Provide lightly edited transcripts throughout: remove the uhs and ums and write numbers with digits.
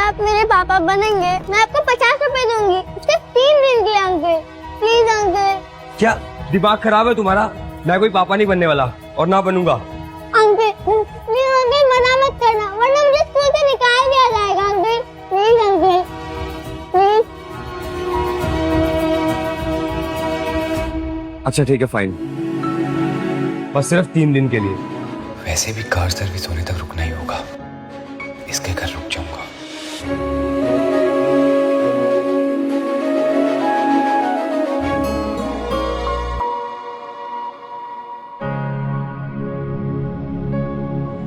आप मेरे पापा बनेंगे मैं आपको 50 रुपए दूंगी, सिर्फ 3 दिन के लिए अंकल। Please uncle. क्या दिमाग खराब है तुम्हारा? मैं कोई पापा नहीं बनने वाला और ना बनूंगा। अंकल प्लीज अंकल, मना मत करना वरना मुझे स्कूल से निकाल दिया जाएगा अंकल। Please uncle please. अच्छा ठीक है फाइन, बस सिर्फ 3 दिन के लिए। वैसे भी कार सर्विस होने तक रुकना ही होगा, इसके घर रुक जाऊंगा।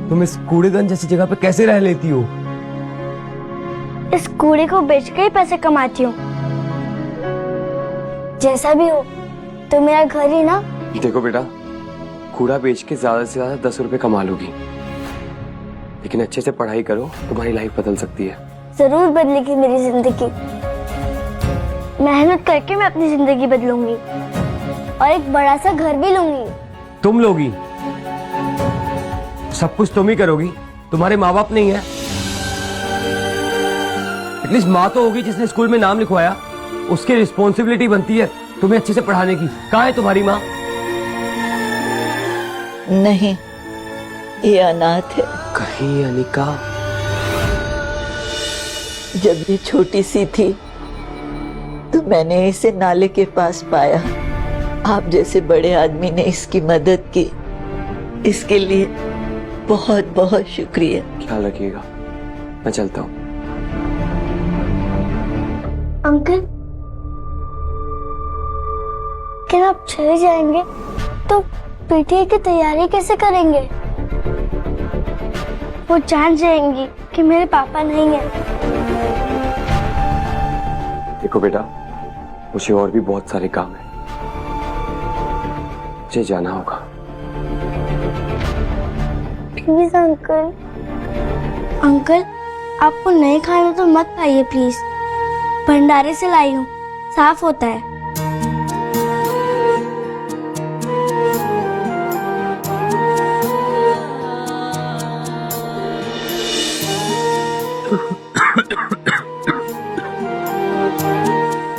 तुम इस कूड़ेदान जैसी जगह पे कैसे रह लेती हो? इस कूड़े को बेच के ही पैसे कमाती हूँ। जैसा भी हो तो मेरा घर ही ना। देखो बेटा, कूड़ा बेच के ज्यादा से ज्यादा 10 रुपए कमा लोगी, लेकिन अच्छे से पढ़ाई करो, तुम्हारी लाइफ बदल सकती है। जरूर बदलेगी मेरी जिंदगी। मेहनत करके मैं अपनी जिंदगी बदलूंगी और एक बड़ा सा घर भी लूंगी। तुम लोगी? सब कुछ तुम ही करोगी? तुम्हारे माँ बाप नहीं है? एटलीस्ट माँ तो होगी जिसने स्कूल में नाम लिखवाया, उसकी रिस्पॉन्सिबिलिटी बनती है तुम्हें अच्छे से पढ़ाने की। कहाँ है तुम्हारी माँ? नहीं, ये अनाथ है। कहीं अनिका? जब ये छोटी सी थी तो मैंने इसे नाले के पास पाया। आप जैसे बड़े आदमी ने इसकी मदद की, इसके लिए बहुत बहुत शुक्रिया। ख्याल रखिएगा, मैं चलता हूँ। अंकल क्या आप चले जाएंगे तो पीटीए की तैयारी कैसे करेंगे? वो जान जाएंगी कि मेरे पापा नहीं है। देखो बेटा, मुझे और भी बहुत सारे काम है, मुझे जाना होगा। Please uncle. अंकल आपको नहीं खाना तो मत खाइए प्लीज, भंडारे से लाई हूँ, साफ होता है।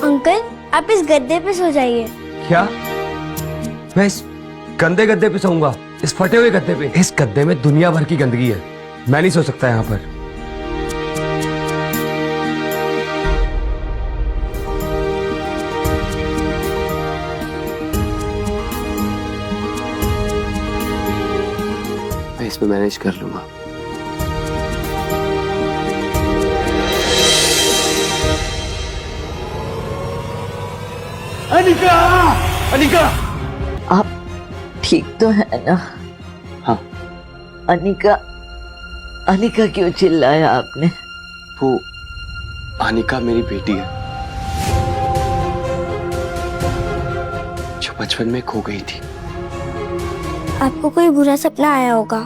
अंकल आप इस गद्दे पे सो जाइए। क्या? मैं इस गंदे गद्दे पे सोऊंगा? इस फटे हुए गद्दे पे? इस गद्दे में दुनिया भर की गंदगी है, मैं नहीं सो सकता यहाँ पर। मैं इसमें मैनेज कर लूंगा। अनिका! अनिका! आप ठीक तो है ना? हाँ। अनिका, अनिका क्यों चिल्लाया आपने? वो अनिका मेरी बेटी है जो बचपन में खो गई थी। आपको कोई बुरा सपना आया होगा।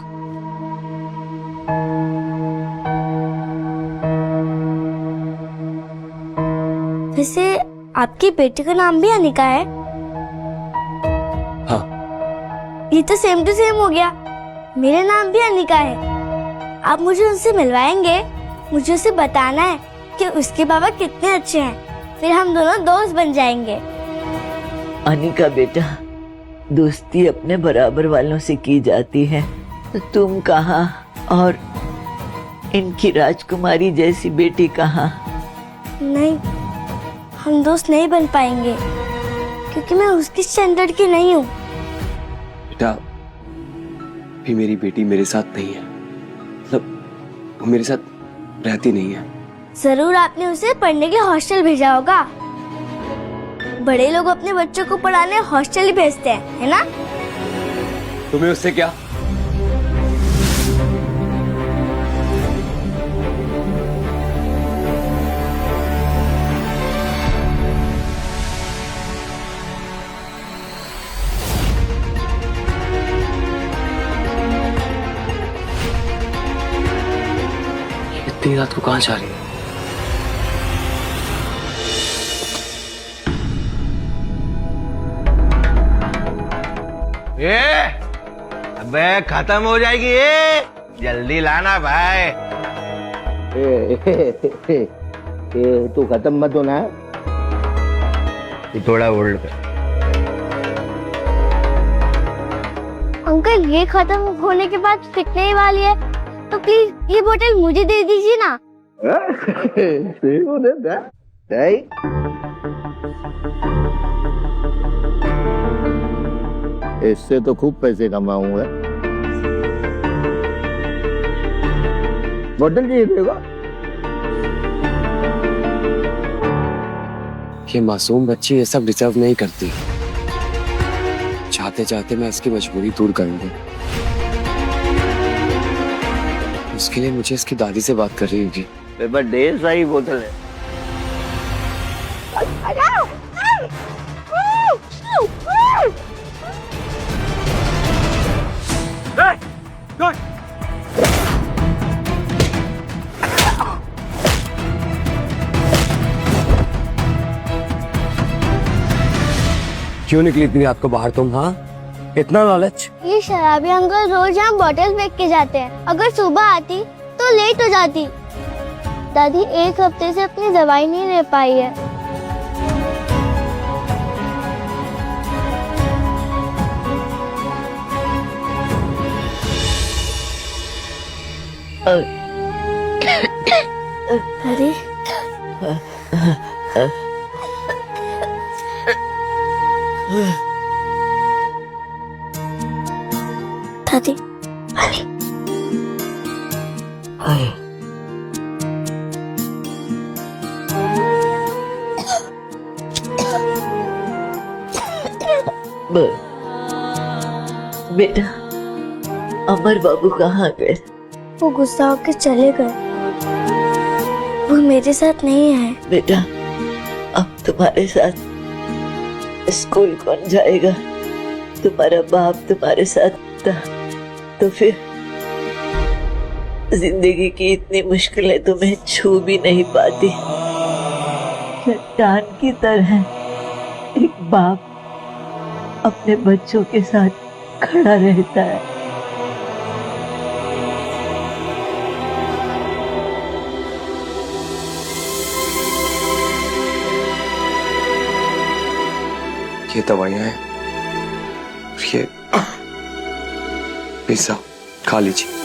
वैसे आपकी बेटी का नाम भी अनिका है? हाँ। ये तो सेम टू सेम हो गया, मेरा नाम भी अनिका है। आप मुझे उनसे मिलवाएंगे? मुझे उसे बताना है कि उसके पापा कितने अच्छे हैं, फिर हम दोनों दोस्त बन जाएंगे। अनिका बेटा, दोस्ती अपने बराबर वालों से की जाती है, तो तुम कहाँ और इनकी राजकुमारी जैसी बेटी कहाँ? नहीं, हम दोस्त नहीं बन पाएंगे क्योंकि मैं उसकी स्टैंडर्ड की नहीं हूँ। बेटा, भी मेरी बेटी मेरे साथ नहीं है, मतलब वो मेरे साथ रहती नहीं है। जरूर आपने उसे पढ़ने के हॉस्टल भेजा होगा। बड़े लोग अपने बच्चों को पढ़ाने हॉस्टल ही भेजते हैं, है ना? तुम्हें उससे क्या? इतनी रात को कहाँ जा रही है? अबे खत्म हो जाएगी ये, जल्दी लाना भाई। ये तू खत्म मत होना है, ये थोड़ा होल्ड कर। अंकल ये खत्म होने के बाद फिटने ही वाली है, तो प्लीज ये बोतल मुझे दे दीजिए ना। इससे तो खूब पैसे कमाऊंगा। बोतल चाहिए देगा। ये मासूम बच्ची ये सब डिजर्व नहीं करती। चाहते चाहते मैं इसकी मजबूरी दूर करूंगा। उसके लिए मुझे इसकी दादी से बात कर रही होगी। मेरे पास ढेर सारी बोतल है। क्यों निकली इतनी रात को बाहर तुम? हाँ, इतना लालच? ये शराबी अंकल रोज यहाँ बॉटल फेंक के जाते हैं। अगर सुबह आती तो लेट हो जाती। दादी 1 हफ्ते से अपनी दवाई नहीं ले पाई है। अरे दादी, बेटा, अमर बाबू कहाँ गए? वो गुस्सा होकर चले गए। वो मेरे साथ नहीं है। बेटा, अब तुम्हारे साथ स्कूल कौन जाएगा? तुम्हारा बाप तुम्हारे साथ था, तो फिर जिंदगी की इतनी मुश्किलें तुम्हें छू भी नहीं पाती। चट्टान की तरह एक बाप अपने बच्चों के साथ खड़ा रहता है। ये दवाइयां हैं, ये पिज्जा खा लीजिए।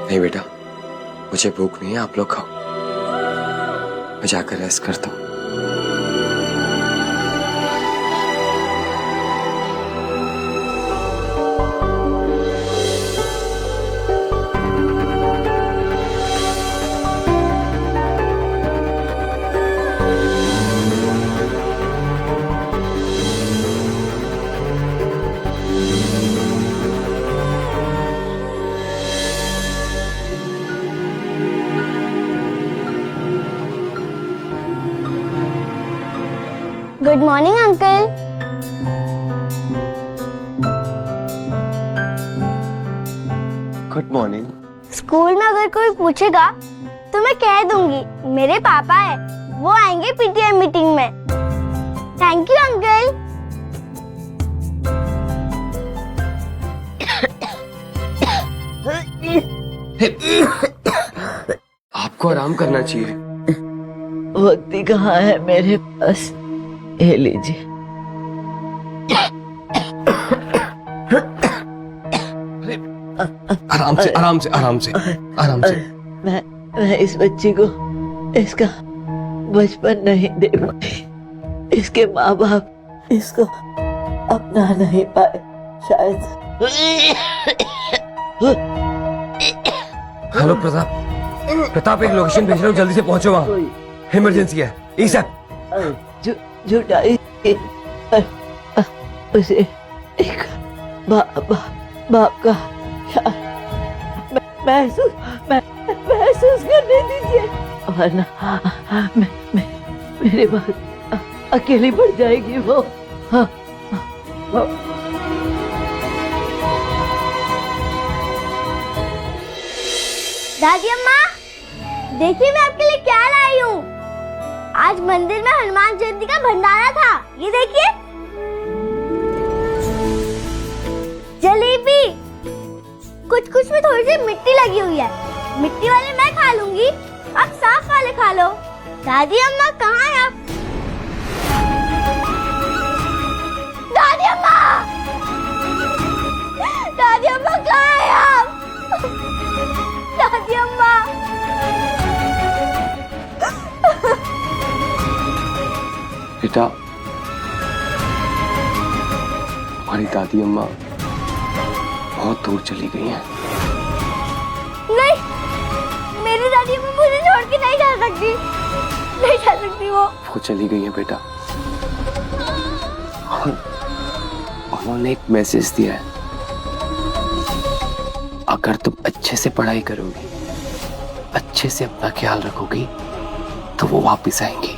नहीं बेटा, मुझे भूख नहीं है, आप लोग खाओ। मैं जाकर रेस्ट करता हूँ। Good morning uncle. Good morning. School में अगर कोई पूछेगा तो मैं कह दूंगी मेरे पापा है, वो आएंगे पीटीएम मीटिंग में। Thank you uncle. आपको आराम करना चाहिए। वक्त ही कहाँ है मेरे पास। ये लीजिए। आराम से, आराम से, आराम से, आराम से। मैं इस बच्ची को इसका बचपन नहीं दे पाई। इसके माँ बाप इसको अपना नहीं पाए शायद। हेलो प्रताप, प्रताप एक लोकेशन भेज रहा हूँ, जल्दी से पहुंचो वहाँ। इमरजेंसी है। ईसा जुटाई उसे एक बाप का महसूस करने दीजिए, वरना मेरे बाद अकेली पड़ जाएगी वो। हाँ, हाँ। दादी अम्मा, देखिए मैं आपके लिए क्या लाई हूँ। आज मंदिर में हनुमान जयंती का भंडारा था, ये देखिए। जलेबी, कुछ में थोड़ी सी मिट्टी लगी हुई है। मिट्टी वाले मैं खा लूंगी, आप साफ वाले खा लो। दादी अम्मा कहाँ है आप? दादी अम्मा, दादी अम्मा कहाँ है आप? दादी अम्मा, बेटा, हमारी दादी अम्मा बहुत दूर चली गई हैं। नहीं, मेरी दादी अम्मा मुझे छोड़ के नहीं जा सकती, नहीं जा सकती वो चली गई हैं बेटा। और उन्होंने एक मैसेज दिया है, अगर तुम अच्छे से पढ़ाई करोगी, अच्छे से अपना ख्याल रखोगी, तो वो वापस आएंगी।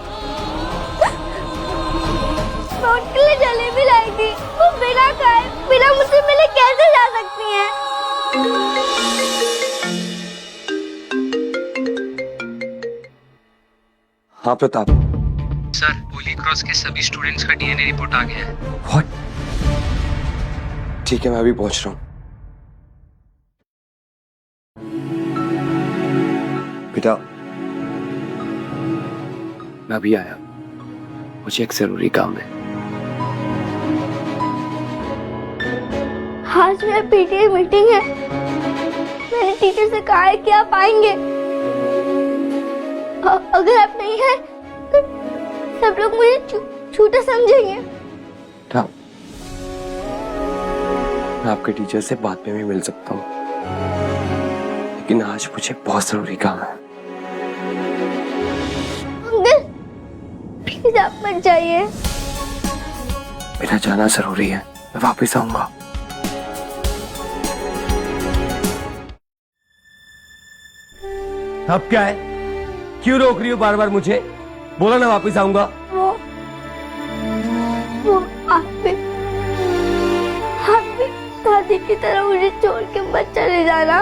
मैं उनके लिए जलेबी लाई थी, वो बिना खाए, बिना मुझसे मिले कैसे जा सकती हैं? हाँ प्रताप। सर, होली क्रॉस के सभी स्टूडेंट्स का डीएनए रिपोर्ट आ गया है। व्हाट? ठीक है, मैं अभी पहुंच रहा हूँ। बेटा, मैं अभी आया, मुझे एक जरूरी काम है। आज मेरा पीटीए मीटिंग है, मैंने टीचर से कहा है कि आप आएंगे। अगर आप नहीं हैं, तो सब लोग मुझे झूठा समझेंगे। बेटा, मैं आपके टीचर से बाद में भी मिल सकता हूँ, लेकिन आज मुझे बहुत जरूरी काम है। अंकल, प्लीज आप मत जाइए। मेरा जाना जरूरी है, मैं वापस आऊंगा। अब क्या है? क्यों रोक रही हो बार बार मुझे? बोला ना वापस आऊंगा। वो आप भी दादी की तरह मुझे छोड़ के मत चले जाना।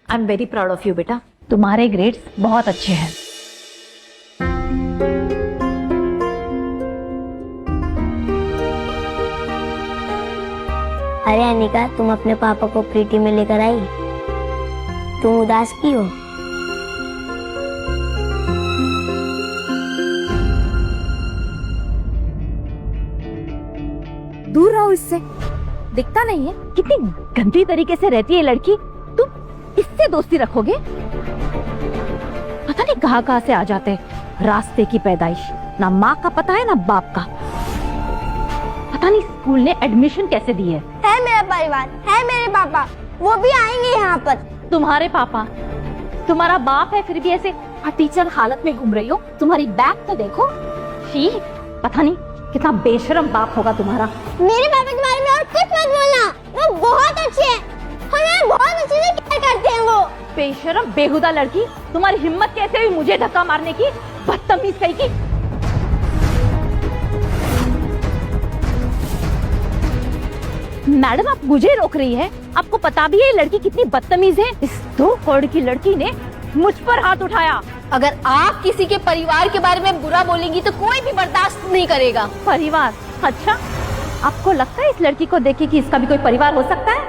I am very proud of you बेटा, तुम्हारे ग्रेड्स बहुत अच्छे हैं। अरे अनिका, तुम अपने पापा को प्रीति में लेकर आई, तुम उदास की हो? दूर रहो इससे, दिखता नहीं है कितनी गंदी तरीके से रहती है लड़की। तुम इससे दोस्ती रखोगे? पता नहीं कहाँ से आ जाते हैं। रास्ते की पैदाइश, ना माँ का पता है ना बाप का। पता नहीं स्कूल ने एडमिशन कैसे दी है। मेरा परिवार है, मेरे पापा, वो भी आएंगे यहाँ पर। तुम्हारे पापा, तुम्हारा बाप है, फिर भी ऐसे टीचर हालत में घूम रही हो। तुम्हारी बैग तो देखो। शी, पता नहीं कितना बेशरम बाप होगा तुम्हारा। मेरे पापा के बारे में और कुछ मत बोलना, वो बहुत अच्छे हैं, हमें बहुत अच्छे से केयर करते हैं। वो बेशरम बेहुदा लड़की, तुम्हारी हिम्मत कैसे हुई मुझे धक्का मारने की? बदतमीज कहीं की। मैडम, आप मुझे रोक रही है? आपको पता भी है ये लड़की कितनी बदतमीज है? इस 2 करोड़ की लड़की ने मुझ पर हाथ उठाया। अगर आप किसी के परिवार के बारे में बुरा बोलेंगी तो कोई भी बर्दाश्त नहीं करेगा। परिवार? अच्छा, आपको लगता है इस लड़की को देखे कि इसका भी कोई परिवार हो सकता है?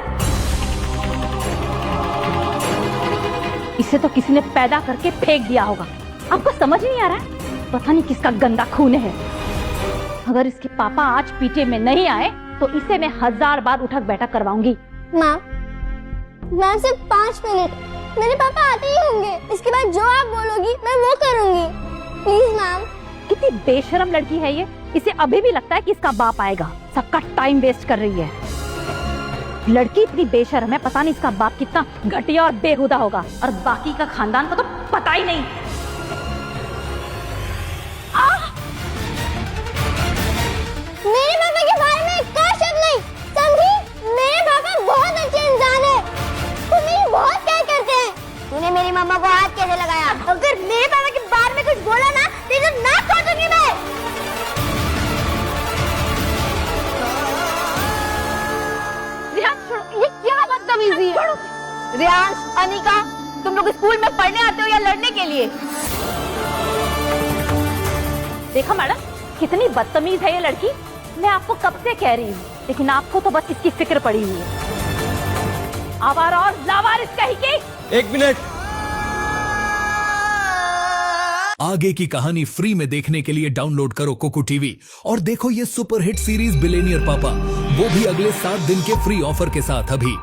इसे तो किसी ने पैदा करके फेंक दिया होगा। आपको समझ नहीं आ रहा है? पता नहीं किसका गंदा खून है। अगर इसके पापा आज पीटे में नहीं आए तो इसे मैं 1000 बार उठक बैठक करवाऊंगी। मैम सिर्फ 5 मिनट, मेरे पापा आते ही होंगे। इसके बाद जो आप बोलोगी मैं वो करूंगी। Please ma'am. कितनी बेशरम लड़की है ये। इसे अभी भी लगता है कि इसका बाप आएगा। सबका टाइम वेस्ट कर रही है। लड़की इतनी बेशरम है, पता नहीं इसका बाप कितना घटिया और बेहुदा होगा, और बाकी का खानदान को तो पता ही नहीं। मेरे पापा के बारे में कोई शब्द नहीं, समझी? मेरे पापा बहुत अच्छे इंसान है, वो मेरी बहुत केयर करते हैं। तूने मेरी मम्मा को हाथ कैसे लगाया? अगर मेरे पापा के बारे में कुछ बोला ना तो नाक तोड़ दूंगी मैं। रियांश ये क्या बदतमीजी है? रियांश, अनिका, तुम लोग स्कूल में पढ़ने आते हो या लड़ने के लिए? देखो मैडम, कितनी बदतमीज है ये लड़की। मैं आपको कब से कह रही हूँ, लेकिन आपको तो बस इसकी फिक्र पड़ी हुई है। आवारा और लावारिस कहीं की। 1 मिनट। आगे की कहानी फ्री में देखने के लिए डाउनलोड करो कोको टीवी और देखो ये सुपरहिट सीरीज बिलेनियर पापा, वो भी अगले 7 दिन के फ्री ऑफर के साथ अभी।